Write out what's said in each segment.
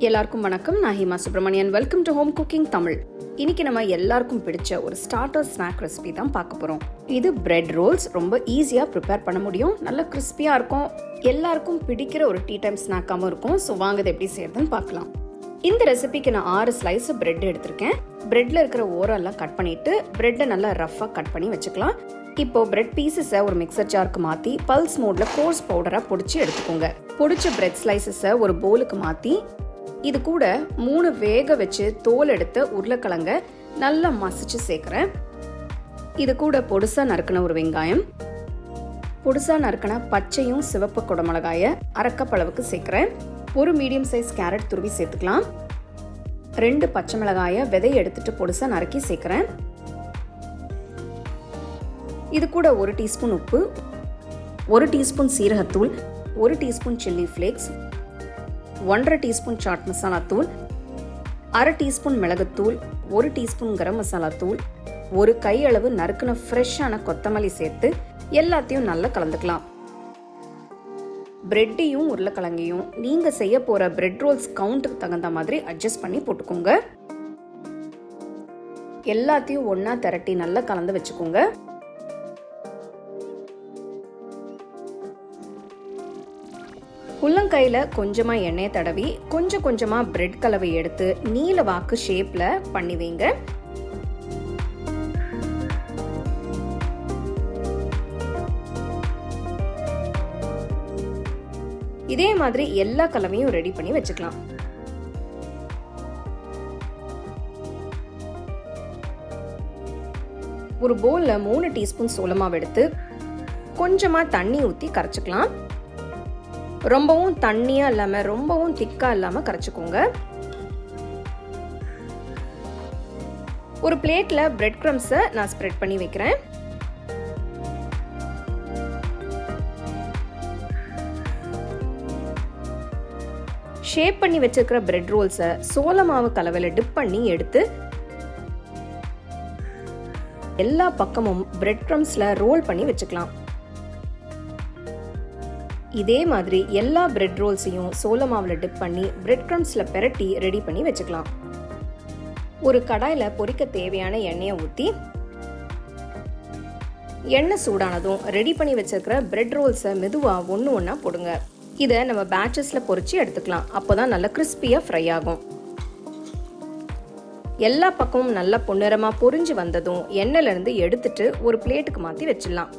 எல்லாருக்கும் வணக்கம். நான் Hima Subramanian. Welcome to home cooking Tamil. இன்னைக்கு நம்ம எல்லாருக்கும் பிடிச்ச ஒரு ஸ்டார்டர் ஸ்நாக் ரெசிபி தான் பார்க்க போறோம். இது பிரெட் ரோல்ஸ். ரொம்ப ஈஸியா ப்ரிப்பேர் பண்ண முடியும். நல்ல கிறிஸ்பியா இருக்கும். எல்லாருக்கும் பிடிக்கிற ஒரு டீ டைம் ஸ்நாக்காகவும் இருக்கும். ஸோ வாங்க இதை எப்படி செய்யறதுன்னு பார்க்கலாம். இந்த ரெசிபிக்கு நான் 6 ஸ்லைஸ் பிரெட் எடுத்திருக்கேன். பிரெட்ல இருக்கிற ஓரெல்லாம் கட் பண்ணிட்டு பிரெட்டை நல்லா ரஃபா கட் பண்ணி வச்சுக்கலாம். இப்போ பிரெட் பீசஸை ஒரு மிக்சர் ஜாருக்கு மாற்றி பல்ஸ் மோட்ல கோர்ஸ் பவுடராக பொடிச்சு எடுத்துக்கோங்க. பொடிச்ச பிரெட் ஸ்லைசஸை ஒரு பவுலுக்கு மாற்றி இது கூட 3 வேக வச்சு தோல் எடுத்த உருளைக்கிழங்க நல்லா மசிச்சு சேர்க்குறேன். இது கூட பொடுசா நறுக்கின ஒரு வெங்காயம், பொடுசா நறுக்கின பச்சையும் சிவப்பு குடமிளகாயை அரைக்கப்பளவுக்கு சேர்க்குறேன். ஒரு மீடியம் சைஸ் கேரட் துருவி சேர்த்துக்கலாம். 2 பச்சை மிளகாயை விதையை எடுத்துட்டு பொடுசா நறுக்கி சேர்க்குறேன். இது கூட 1 டீஸ்பூன் உப்பு, 1 டீஸ்பூன் சீரகத்தூள், 1 teaspoon chilli flakes, 1/2 teaspoon chaat masala தூள், 1/2 டீஸ்பூன் மிளகுத்தூள், 1 டீஸ்பூன் கரம் மசாலா தூள், 1 கையளவு நறுக்குன ஃப்ரெஷ்ஷான கொத்தமல்லி சேர்த்து எல்லாத்தையும் நல்லா கலந்துக்கலாம். பிரெட்டையும் உருளைக்கிழங்கையும் நீங்க செய்ய போற பிரெட் ரோல்ஸ் கவுண்ட்டுக்கு தகுந்த மாதிரி அட்ஜஸ்ட் பண்ணி போட்டுக்கோங்க. எல்லாத்தையும் ஒன்னா திரட்டி நல்லா கலந்து வச்சுக்கோங்க. உள்ளங்கையில கொஞ்சமா எண்ணெய் தடவி கொஞ்சம் கொஞ்சமா பிரெட் கலவை எடுத்து நீல வாக்கு ஷேப்ல பண்ணி வைங்க. இதே மாதிரி எல்லா கலவையும் ரெடி பண்ணி வச்சுக்கலாம். ஒரு பவுல்ல 3 டீஸ்பூன் சோளமாவு எடுத்து கொஞ்சமா தண்ணி ஊத்தி கரைச்சுக்கலாம். ரொம்பவும் தண்ணியா இல்லாம ரொம்பவும் திக்கா இல்லாம கரைச்சுக்கோங்க. ஒரு பிளேட்ல பிரெட் கிரம்ஸை நான் ஸ்ப்ரெட் பண்ணி வைக்கிறேன். ஷேப் பண்ணி வச்சிருக்கிற பிரெட் ரோல்ஸை சோள மாவு கலவையில டிப் பண்ணி எடுத்து எல்லா பக்கமும் பிரெட் கிரம்ஸ்ல ரோல் பண்ணி வச்சுக்கலாம். இதே மாதிரி எல்லா பிரெட் ரோல்ஸையும் சோள மாவுல டிப் பண்ணி பிரெட் கிரம்ஸ்ல பெரட்டி ரெடி பண்ணி வச்சுக்கலாம். ஒரு கடாயில பொரிக்க தேவையான எண்ணெயை ஊத்தி எண்ணெய் சூடானதும் ரெடி பண்ணி வச்சிருக்கிற பிரெட் ரோல்ஸை மெதுவா ஒண்ணா போடுங்க. இதை நம்ம பேட்சஸ்ல பொரிச்சு எடுத்துக்கலாம். அப்போதான் நல்ல கிறிஸ்பியா ஃப்ரை ஆகும். எல்லா பக்கமும் நல்லா பொன்னிறமா பொரிஞ்சு வந்ததும் எண்ணெயில இருந்து எடுத்துட்டு ஒரு பிளேட்டுக்கு மாத்தி வச்சிடலாம்.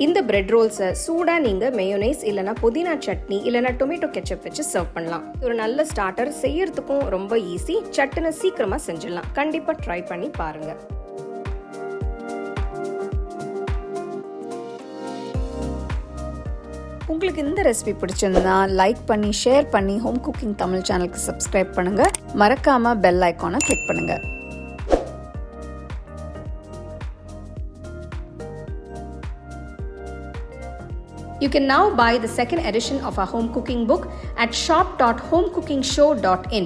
இந்த பிரெட் ரோல்ஸை சூடா நீங்க மேயோனைஸ் இல்லனா புதினா சட்னி இல்லனா டொமேட்டோ கெச்சப் வச்சு சர்வ் பண்ணலாம். ஒரு நல்ல ஸ்டார்டர், செய்யறதுக்கும் ரொம்ப ஈஸி. சட்டுன்னு சீக்கிரமா செஞ்சிடலாம். கண்டிப்பா ட்ரை பண்ணி பாருங்க. உங்களுக்கு இந்த ரெசிபி பிடிச்சிருந்தா லைக் பண்ணி ஷேர் பண்ணி ஹோம் குக்கிங் தமிழ் சேனலுக்கு சப்ஸ்கிரைப் பண்ணுங்க. மறக்காம பெல் ஐகானை கிளிக் பண்ணுங்க. You can now buy the second edition of our home cooking book at shop.homecookingshow.in.